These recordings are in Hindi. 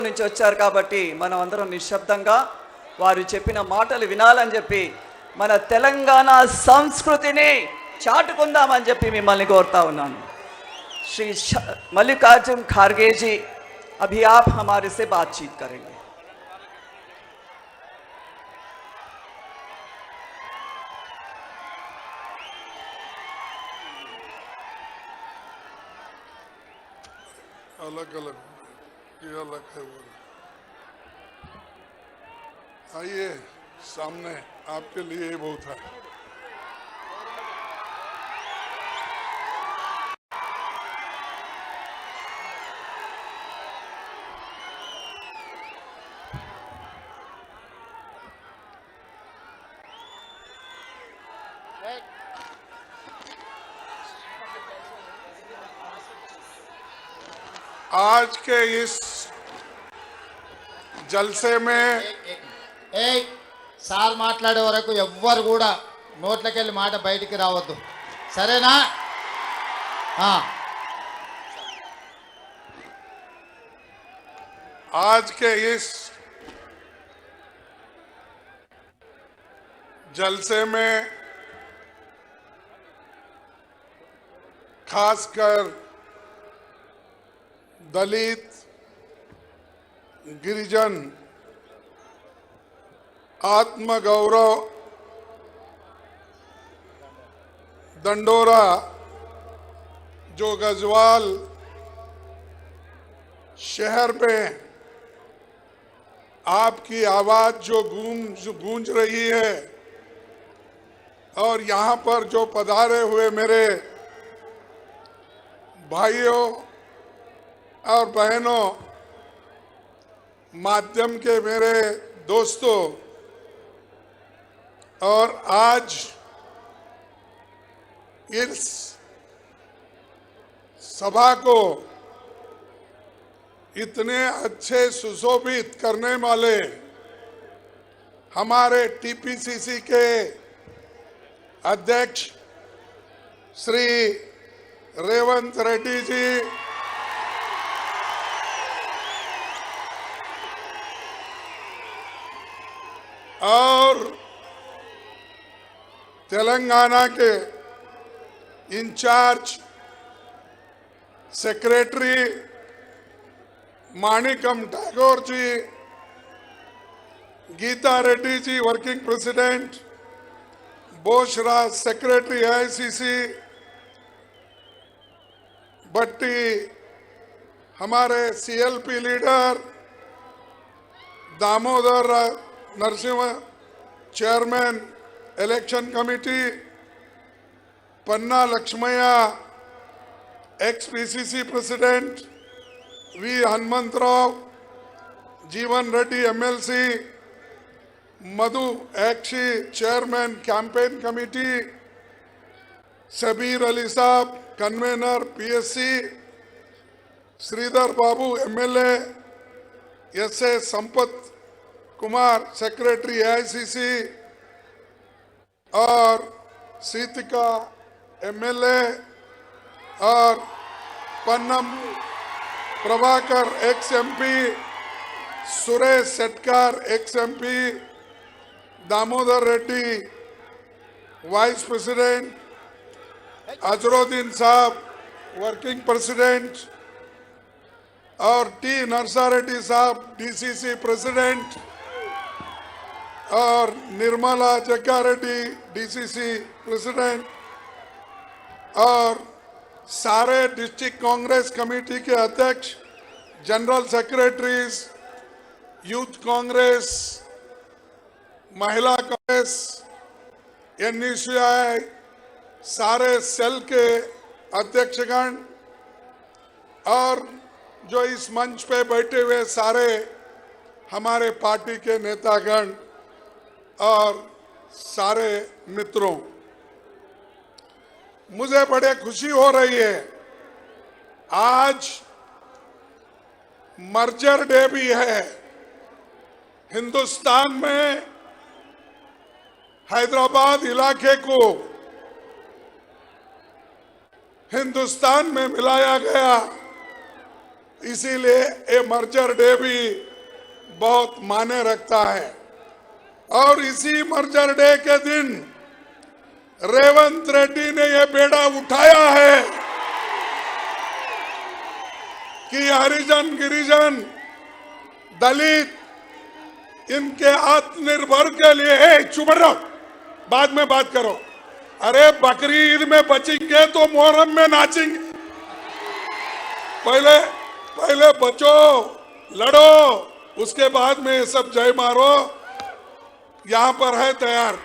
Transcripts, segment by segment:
నుంచి వచ్చారు కాబట్టి మనం అందరం నిశ్శబ్దంగా వారు చెప్పిన మాటలు వినాలని చెప్పి మన తెలంగాణ సంస్కృతిని చాటుకుందామని చెప్పి మిమ్మల్ని కోరుతా ఉన్నాను। श्री मल्लिकार्जुन खड़गे जी अभी आप हमारे से बातचीत करेंगे। अलग अलग ये अलग है वो। आइए सामने, आपके लिए बहुत है। आज के इस जलसे में సార్ మాట్లాడే వరకు ఎవ్వరు కూడా నోట్లకెళ్ళి మాట బయటికి రావద్దు, సరేనా? आज के इस जलसे में खासकर दलित, गिरिजन, आत्मगौरव, दंडोरा, जो गजवाल शहर में आपकी आवाज जो गूंज रही है, और यहाँ पर जो पधारे हुए मेरे भाइयों और बहनों, माध्यम के मेरे दोस्तों, और आज इस सभा को इतने अच्छे सुशोभित करने वाले हमारे टीपीसीसी के अध्यक्ष श्री रेवंत रेड्डी जी, और तेलंगाना के incharge secretary Manickam Tagore ji, Geeta Reddy ji working president, Bosraju secretary ICC, Bhatti हमारे CLP leader, Damodar Narasimha chairman election committee, Ponnala Lakshmaiah ex PCC president, V Hanumantharao, Jeevan Reddy MLC, Madhu एक्शी chairman campaign committee, Shabbir Ali sahab convener PSC, Sridhar Babu MLA, SA Sampath Kumar secretary ICC, और सीतिका एमएलए, और Ponnam Prabhakar ex MP, Suresh Shetkar ex MP, Damodar Reddy vice president, Azharuddin साहब वर्किंग प्रेसिडेंट, और टी नरसा रेड्डी साहब डीसीसी प्रेसिडेंट, और निर्मला जग्गा रेड्डी डीसीसी प्रेसिडेंट, और सारे डिस्ट्रिक्ट कांग्रेस कमेटी के अध्यक्ष, जनरल सेक्रेटरीज, यूथ कांग्रेस, महिला कांग्रेस, एनईसीआई, सारे सेल के अध्यक्षगण, और जो इस मंच पे बैठे हुए सारे हमारे पार्टी के नेतागण और सारे मित्रों, मुझे बड़े खुशी हो रही है। आज मर्जर डे भी है। हिंदुस्तान में हैदराबाद इलाके को हिंदुस्तान में मिलाया गया। इसीलिए ये मर्जर डे भी बहुत मायने रखता है। और इसी मर्जर डे के दिन रेवंत रेड्डी ने यह बेड़ा उठाया है कि हरिजन, गिरिजन, दलित इनके आत्मनिर्भर के लिए चुप रहो, बाद में बात करो। अरे बकरी ईद में बचेंगे तो मुहर्रम में नाचेंगे। पहले बचो, लड़ो, उसके बाद में ये सब जय मारो। यहां पर है तैयार।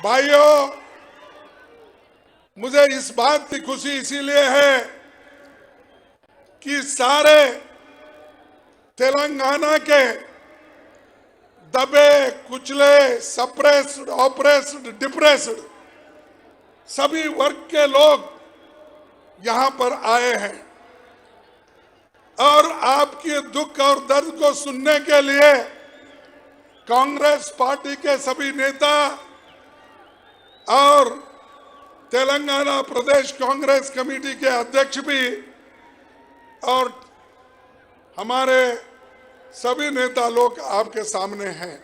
भाइयों, मुझे इस बात की खुशी इसीलिए है कि सारे तेलंगाना के दबे, कुचले, सप्रेस्ड, ऑप्रेस्ड, डिप्रेस्ड सभी वर्ग के लोग यहां पर आए हैं और आपके दुख और दर्द को सुनने के लिए कांग्रेस पार्टी के सभी नेता और तेलंगाना प्रदेश कांग्रेस कमेटी के अध्यक्ष भी और हमारे सभी नेता लोग आपके सामने हैं।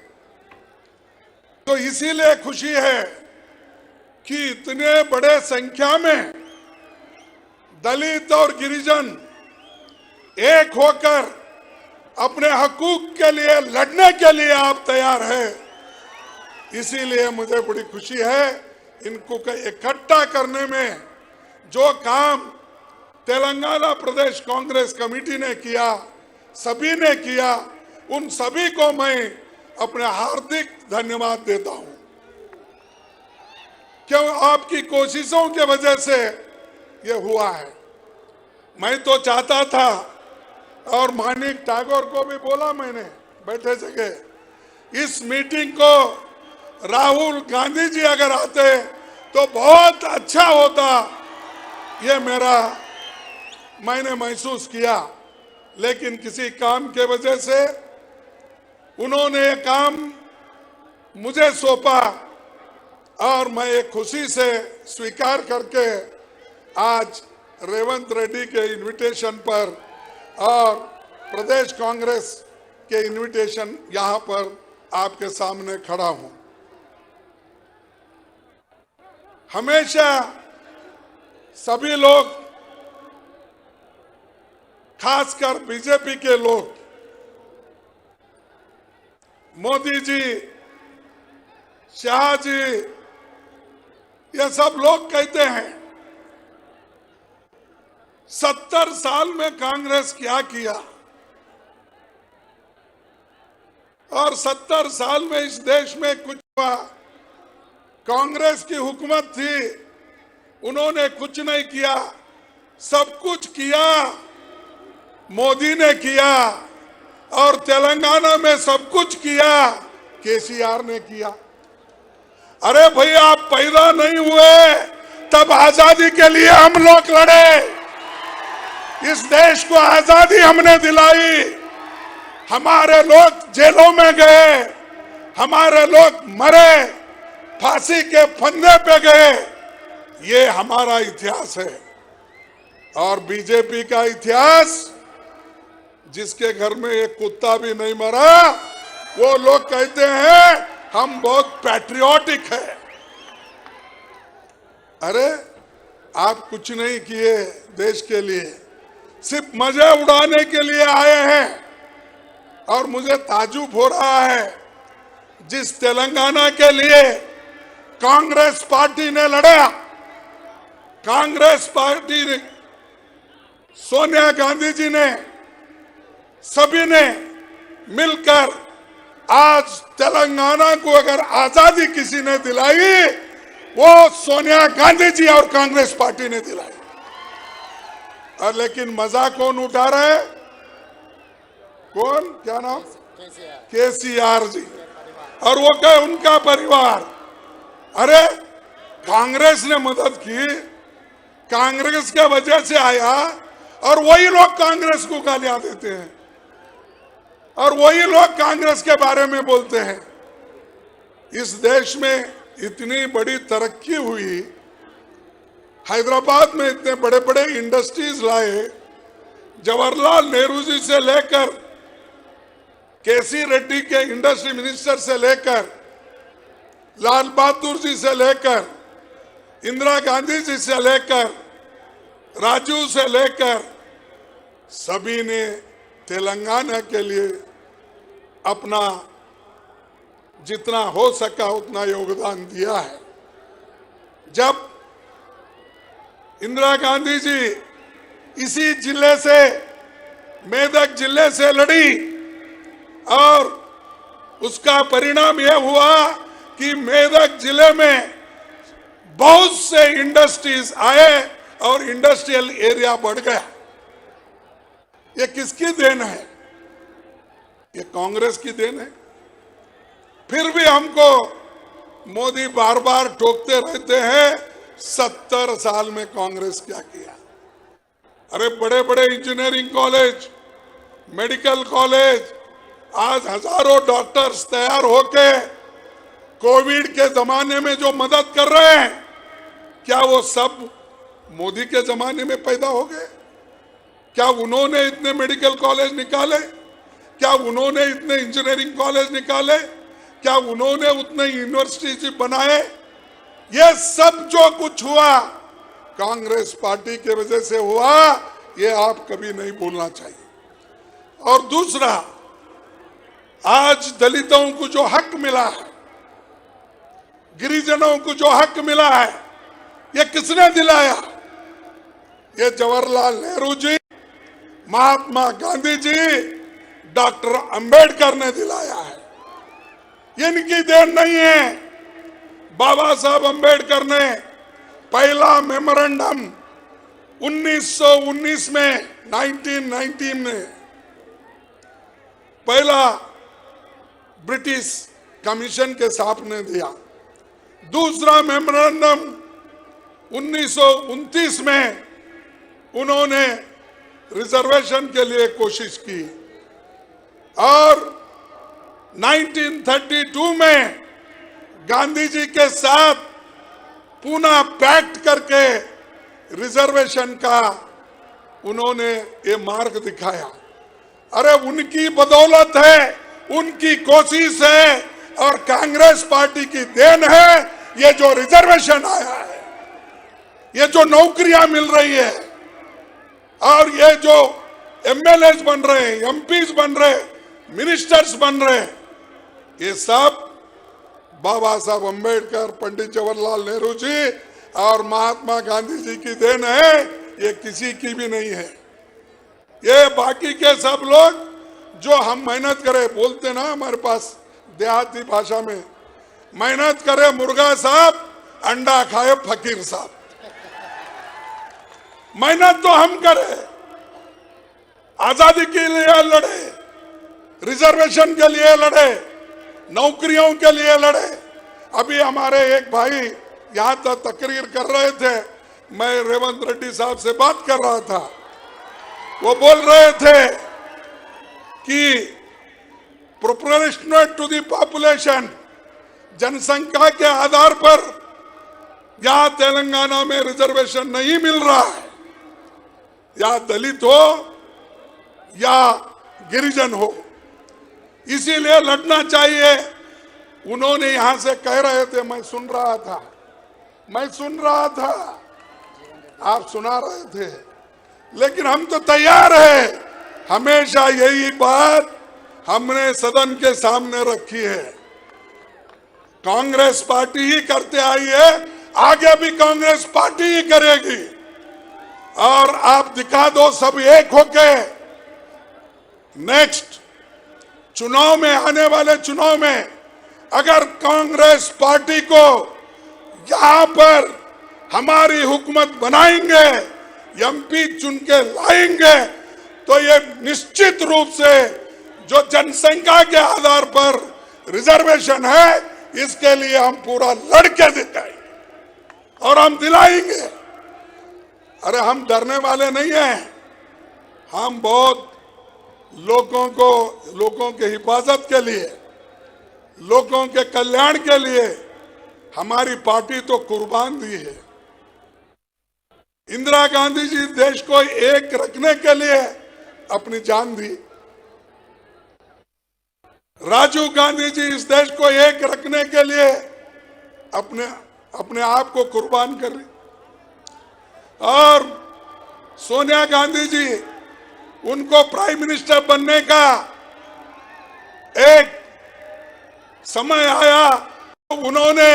तो इसीलिए खुशी है कि इतने बड़े संख्या में दलित और गिरिजन एक होकर अपने हकूक के लिए लड़ने के लिए आप तैयार हैं। इसीलिए मुझे बड़ी खुशी है इनको इकट्ठा करने में। जो काम तेलंगाना प्रदेश कांग्रेस कमेटी ने किया, सभी ने किया, उन सभी को मैं अपने हार्दिक धन्यवाद देता हूं। क्यों? आपकी कोशिशों के वजह से ये हुआ है। मैं तो चाहता था और मानिक टैगोर को भी बोला मैंने बैठे जगह, इस मीटिंग को राहुल गांधी जी अगर आते तो बहुत अच्छा होता। ये मैंने महसूस किया, लेकिन किसी काम के वजह से उन्होंने ये काम मुझे सौंपा और मैं एक खुशी से स्वीकार करके आज रेवंत रेड्डी के इनविटेशन पर और प्रदेश कांग्रेस के इनविटेशन यहां पर आपके सामने खड़ा हूं। हमेशा सभी लोग, खासकर बीजेपी के लोग, मोदी जी, शाह जी, ये सब लोग कहते हैं 70 साल में कांग्रेस क्या किया और 70 साल में इस देश में कुछ हुआ। कांग्रेस की हुकूमत थी, उन्होंने कुछ नहीं किया। सब कुछ किया मोदी ने किया और तेलंगाना में सब कुछ किया केसीआर ने किया। अरे भाई, आप पैदा नहीं हुए तब आजादी के लिए हम लोग लड़े। इस देश को आजादी हमने दिलाई। हमारे लोग जेलों में गए, हमारे लोग मरे, फांसी के फंदे पे गए। ये हमारा इतिहास है। और बीजेपी का इतिहास, जिसके घर में एक कुत्ता भी नहीं मरा, वो लोग कहते हैं हम बहुत पैट्रियोटिक है। अरे आप कुछ नहीं किए देश के लिए, सिर्फ मजे उड़ाने के लिए आए हैं। और मुझे ताजुब हो रहा है, जिस तेलंगाना के लिए कांग्रेस पार्टी ने लड़ा, कांग्रेस पार्टी ने, सोनिया गांधी जी ने, सभी ने मिलकर आज तेलंगाना को अगर आजादी किसी ने दिलाई, वो सोनिया गांधी जी और कांग्रेस पार्टी ने दिलाई। और लेकिन मजा कौन उठा रहे? कौन? क्या नाम? केसीआर जी और वो क्या उनका परिवार। अरे कांग्रेस ने मदद की, कांग्रेस के वजह से आया और वही लोग कांग्रेस को गालियां देते हैं और वही लोग कांग्रेस के बारे में बोलते हैं। इस देश में इतनी बड़ी तरक्की हुई, हैदराबाद में इतने बड़े बड़े इंडस्ट्रीज लाए, जवाहरलाल नेहरू जी से लेकर केसी रेड्डी के इंडस्ट्री मिनिस्टर से लेकर लाल बहादुर जी से लेकर इंदिरा गांधी जी से लेकर राजू से लेकर सभी ने तेलंगाना के लिए अपना जितना हो सका उतना योगदान दिया है। जब इंदिरा गांधी जी इसी जिले से, मेदक जिले से लड़ी और उसका परिणाम यह हुआ कि मेदक जिले में बहुत से इंडस्ट्रीज आए और इंडस्ट्रियल एरिया बढ़ गया। ये किसकी देन है? ये कांग्रेस की देन है। फिर भी हमको मोदी बार बार टोकते रहते हैं 70 साल में कांग्रेस क्या किया। अरे बड़े बड़े इंजीनियरिंग कॉलेज, मेडिकल कॉलेज, आज हजारों डॉक्टर्स तैयार होके कोविड के जमाने में जो मदद कर रहे हैं, क्या वो सब मोदी के जमाने में पैदा हो गए? क्या उन्होंने इतने मेडिकल कॉलेज निकाले? क्या उन्होंने इतने इंजीनियरिंग कॉलेज निकाले? क्या उन्होंने उतने यूनिवर्सिटीज बनाए? ये सब जो कुछ हुआ कांग्रेस पार्टी के वजह से हुआ, ये आप कभी नहीं भूलना चाहिए। और दूसरा, आज दलितों को जो हक मिला है, गिरिजनों को जो हक मिला है, ये किसने दिलाया? ये जवाहरलाल नेहरू जी, महात्मा गांधी जी, डॉक्टर अंबेडकर ने दिलाया है। इनकी देन नहीं है। बाबा साहब अंबेडकर ने पहला मेमोरेंडम 1919 में 1919 में पहला ब्रिटिश कमीशन के सामने दिया। दूसरा मेमोरेंडम 1929 में उन्होंने रिजर्वेशन के लिए कोशिश की और 1932 में गांधी जी के साथ पुनः पैक्ट करके रिजर्वेशन का उन्होंने ये मार्ग दिखाया। अरे उनकी बदौलत है, उनकी कोशिश है और कांग्रेस पार्टी की देन है ये जो रिजर्वेशन आया है, ये जो नौकरियां मिल रही है और ये जो एमएलएस बन रहे हैं, एमपीज बन रहे, मिनिस्टर्स बन रहे, ये सब बाबा साहब अंबेडकर, पंडित जवाहरलाल नेहरू जी और महात्मा गांधी जी की देन है। ये किसी की भी नहीं है। ये बाकी के सब लोग जो हम मेहनत करें, बोलते ना हमारे पास देहाती भाषा में, मेहनत करे मुर्गा साहब, अंडा खाए फकीर साहब। मेहनत तो हम करें, आजादी के लिए लड़े, रिजर्वेशन के लिए लड़े, नौकरियों के लिए लड़े। अभी हमारे एक भाई यहां तक तकरीर कर रहे थे, मैं रेवंत रेड्डी साहब से बात कर रहा था, वो बोल रहे थे कि प्रोपोर्शनल टू द पॉपुलेशन, जनसंख्या के आधार पर यहां तेलंगाना में रिजर्वेशन नहीं मिल रहा है, या दलित हो या गिरिजन हो, इसीलिए लड़ना चाहिए। उन्होंने यहां से कह रहे थे, मैं सुन रहा था, आप सुना रहे थे, लेकिन हम तो तैयार हैं। हमेशा यही बात हमने सदन के सामने रखी है। कांग्रेस पार्टी ही करते आई है, आगे भी कांग्रेस पार्टी ही करेगी। और आप दिखा दो सब एक होके, नेक्स्ट चुनाव में, आने वाले चुनाव में अगर कांग्रेस पार्टी को यहां पर हमारी हुकूमत बनाएंगे, एमपी चुन के लाएंगे, तो ये निश्चित रूप से जो जनसंख्या के आधार पर रिजर्वेशन है, इसके लिए हम पूरा लड़के दिखाएंगे और हम दिलाएंगे। अरे हम डरने वाले नहीं हैं, हम बहुत लोगों के हिफाजत के लिए, लोगों के कल्याण के लिए हमारी पार्टी तो कुर्बान दी है। इंदिरा गांधी जी देश को एक रखने के लिए अपनी जान दी। राजीव गांधी जी इस देश को एक रखने के लिए अपने आप को कुर्बान कर दी। और सोनिया गांधी जी, उनको प्राइम मिनिस्टर बनने का एक समय आया तो उन्होंने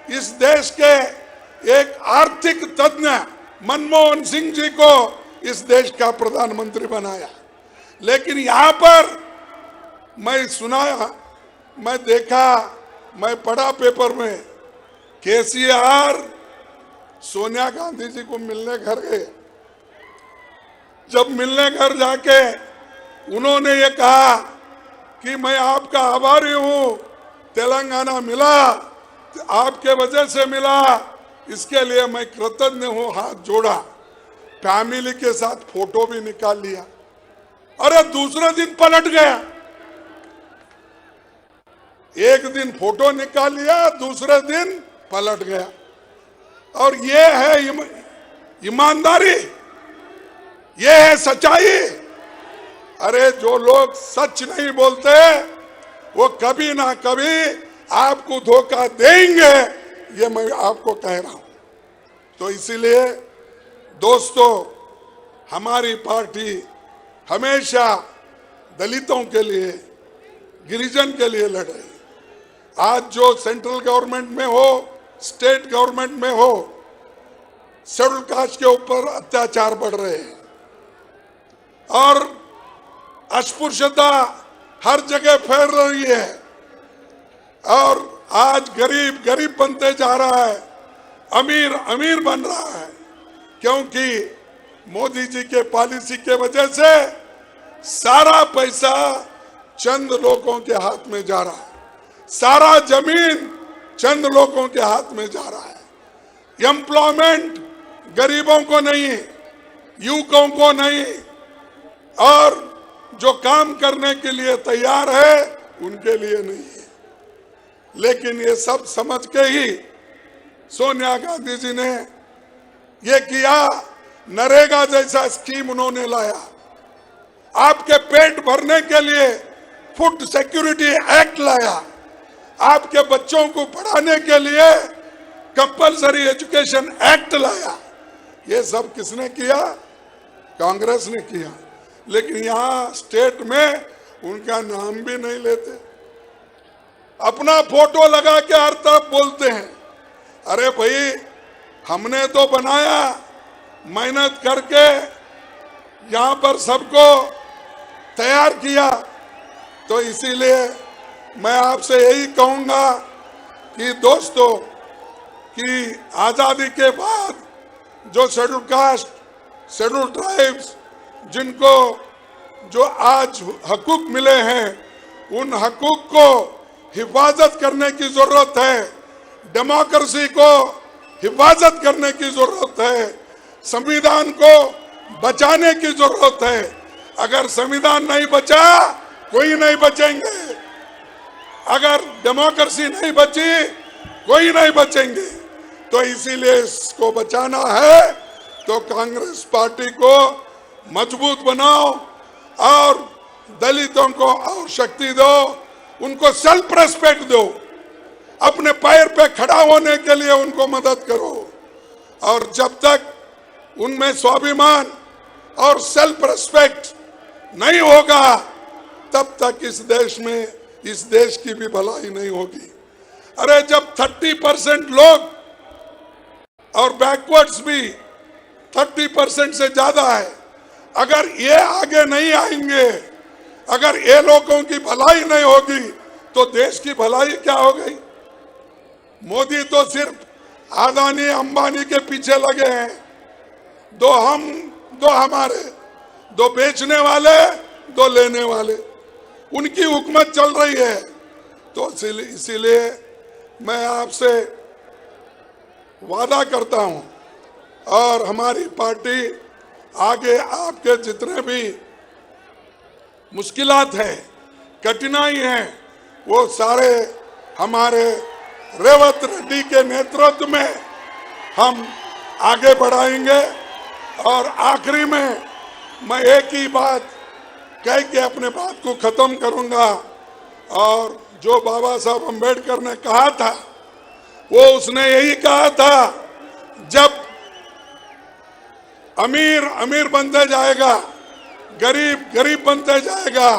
इस देश के एक आर्थिक तज्ञ मनमोहन सिंह जी को इस देश का प्रधानमंत्री बनाया। लेकिन यहां पर मैं देखा, मैं पढ़ा पेपर में, केसीआर सोनिया गांधी जी को मिलने घर गए। जब मिलने घर जाके उन्होंने ये कहा कि मैं आपका आभारी हूं, तेलंगाना मिला, आपके वजह से मिला, इसके लिए मैं कृतज्ञ हूं, हाथ जोड़ा, फैमिली के साथ फोटो भी निकाल लिया। अरे दूसरे दिन पलट गया, एक दिन फोटो निकाल लिया, दूसरे दिन पलट गया। और ये है ईमानदारी, ये है सच्चाई। अरे जो लोग सच नहीं बोलते वो कभी ना कभी आपको धोखा देंगे, ये मैं आपको कह रहा हूं। तो इसीलिए दोस्तों, हमारी पार्टी हमेशा दलितों के लिए, गिरिजन के लिए लड़ रही। आज जो सेंट्रल गवर्नमेंट में हो, स्टेट गवर्नमेंट में हो, शेड्यूल कास्ट के ऊपर अत्याचार बढ़ रहे हैं और अस्पृश्यता हर जगह फैल रही है। और आज गरीब गरीब बनते जा रहा है, अमीर अमीर बन रहा है, क्योंकि मोदी जी के पॉलिसी के वजह से सारा पैसा चंद लोगों के हाथ में जा रहा है, सारा जमीन चंद लोगों के हाथ में जा रहा है। एम्प्लॉयमेंट गरीबों को नहीं, युवकों को नहीं, और जो काम करने के लिए तैयार है उनके लिए नहीं है। लेकिन ये सब समझ के ही सोनिया गांधी जी ने ये किया, नरेगा जैसा स्कीम उन्होंने लाया। आपके पेट भरने के लिए फूड सिक्योरिटी एक्ट लाया, आपके बच्चों को पढ़ाने के लिए कंपलसरी एजुकेशन एक्ट लाया। ये सब किसने किया? कांग्रेस ने किया। लेकिन यहाँ स्टेट में उनका नाम भी नहीं लेते, अपना फोटो लगा के हर तरफ बोलते हैं। अरे भाई, हमने तो बनाया, मेहनत करके यहाँ पर सबको तैयार किया। तो इसीलिए मैं आपसे यही कहूँगा कि दोस्तों, कि आज़ादी के बाद जो शेड्यूल कास्ट, शेड्यूल ट्राइब्स, जिनको जो आज हकूक मिले हैं, उन हकूक को हिफाजत करने की जरूरत है। डेमोक्रेसी को हिफाजत करने की जरूरत है, संविधान को बचाने की जरूरत है। अगर संविधान नहीं बचा, कोई नहीं बचेंगे। अगर डेमोक्रेसी नहीं बची, कोई नहीं बचेंगे। तो इसीलिए इसको बचाना है तो कांग्रेस पार्टी को मजबूत बनाओ और दलितों को और शक्ति दो, उनको सेल्फ रेस्पेक्ट दो, अपने पैर पे खड़ा होने के लिए उनको मदद करो। और जब तक उनमें स्वाभिमान और सेल्फ रेस्पेक्ट नहीं होगा, तब तक इस देश में, इस देश की भी भलाई नहीं होगी। अरे जब 30% लोग और बैकवर्ड्स भी 30% से ज्यादा है, अगर ये आगे नहीं आएंगे, अगर ये लोगों की भलाई नहीं होगी, तो देश की भलाई क्या हो गई? मोदी तो सिर्फ अदानी अंबानी के पीछे लगे हैं, दो हम दो हमारे, दो बेचने वाले दो लेने वाले, उनकी हुकूमत चल रही है। तो इसीलिए मैं आपसे वादा करता हूं, और हमारी पार्टी आगे आपके जितने भी मुश्किलात है, कठिनाई है, वो सारे हमारे रेवंत रेड्डी के नेतृत्व में हम आगे बढ़ाएंगे और आखिरी में मैं एक ही बात कह के अपने बात को खत्म करूंगा। और जो बाबा साहब अम्बेडकर ने कहा था वो उसने यही कहा था, जब अमीर अमीर बनते जाएगा, गरीब गरीब बनते जाएगा,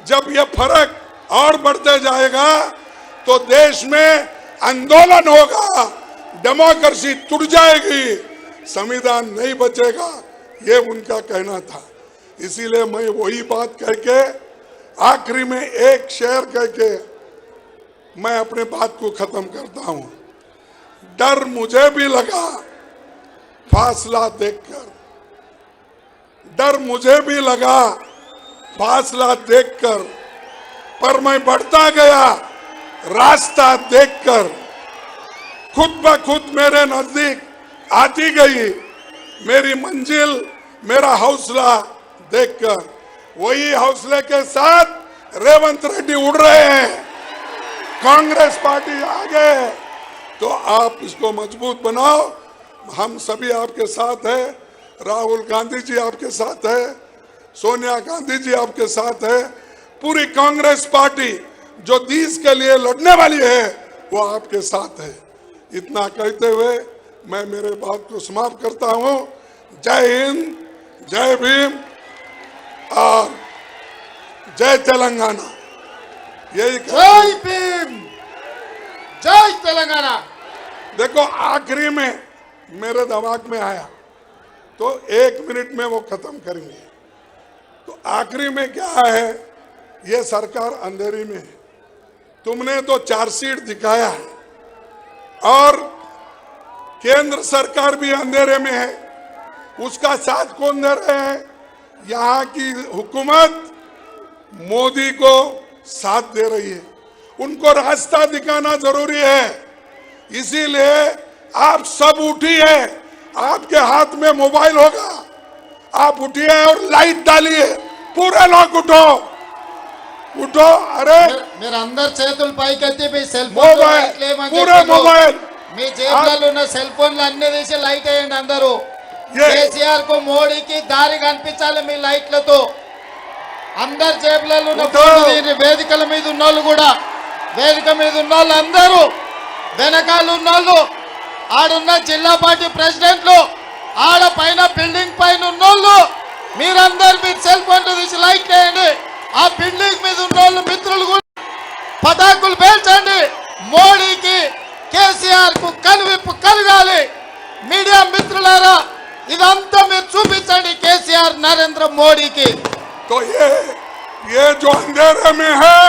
जब ये फर्क और बढ़ते जाएगा तो देश में आंदोलन होगा, डेमोक्रेसी टूट जाएगी, संविधान नहीं बचेगा, ये उनका कहना था। इसीलिए मैं वही बात कह के आखिरी में एक शेर कह के मैं अपने बात को खत्म करता हूं। डर मुझे भी लगा फासला देखकर, डर मुझे भी लगा फासला देखकर, पर मैं बढ़ता गया रास्ता देखकर। खुद ब खुद मेरे नजदीक आती गई मेरी मंजिल, मेरा हौसला देखकर। वही हौसले के साथ रेवंत रेड्डी उड़ रहे हैं, कांग्रेस पार्टी आगे है। तो आप इसको मजबूत बनाओ, हम सभी आपके साथ हैं। राहुल गांधी जी आपके साथ है, सोनिया गांधी जी आपके साथ है, पूरी कांग्रेस पार्टी जो देश के लिए लड़ने वाली है वो आपके साथ है। इतना कहते हुए मैं मेरे बात को समाप्त करता हूं। जय हिंद, जय भीम और जय तेलंगाना। यही जय भीम, जय तेलंगाना। देखो आखिरी में मेरे दिमाग में आया तो 1 मिनट में वो खत्म करेंगे। तो आखिरी में क्या है, ये सरकार अंधेरी में है। तुमने तो चार्जशीट दिखाया है और केंद्र सरकार भी अंधेरे में है, उसका साथ कौन दे रहे हैं? यहाँ की हुकूमत मोदी को साथ दे रही है। उनको रास्ता दिखाना जरूरी है। इसीलिए आप सब उठिए, आपके हाथ में मोबाइल होगा, आप उठिए और लाइट डालिए। पूरे लोग उठो, उठो। अरे మీరు అందరు చేతులు పైకెత్తి మీ సెల్ मोबाइल, पूरे मोबाइल మీ జేబులలో ఉన్న సెల్ ఫోన్లు అన్ని తీసి లైట్ వేయండి అందరూ। ये కేసీఆర్ కు మోడీకి దారి కనిపించాలి మీ లైట్లతో। అందరు జేబులలో ఉన్న ఉఠో। ఫోన్లు తీయండి। వేదికల మీద ఉన్నోళ్ళు కూడా, వేదిక మీద ఉన్నోళ్ళు అందరూ, వెనకాల ఉన్నోళ్ళు, ఆడున్న జిల్లా పార్టీ ప్రెసిడెంట్లు, ఆడ పైన బిల్డింగ్ పైన ఉన్నోళ్ళు, మీరందరూ మీ సెల్ ఫోన్లు తీసి లైట్ వేయండి। ఆ బిల్డింగ్ మీద ఉన్నోళ్ళు మిత్రులు కూడా పతాకులు పేల్చండి। మోడీకి కేసీఆర్ కు కనువిప్పు కలగాలి। మీడియా మిత్రులారా ఇదంతా మీరు చూపించండి కేసీఆర్ నరేంద్ర మోడీకి। तो ये जो अंधेरे में है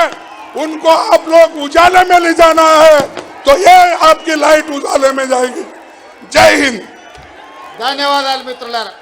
उनको आप लोग उजाले में ले जाना है, तो ये आपकी लाइट उजाले में जाएगी। जय हिंद। ధన్యవాదాలు మిత్రులారా।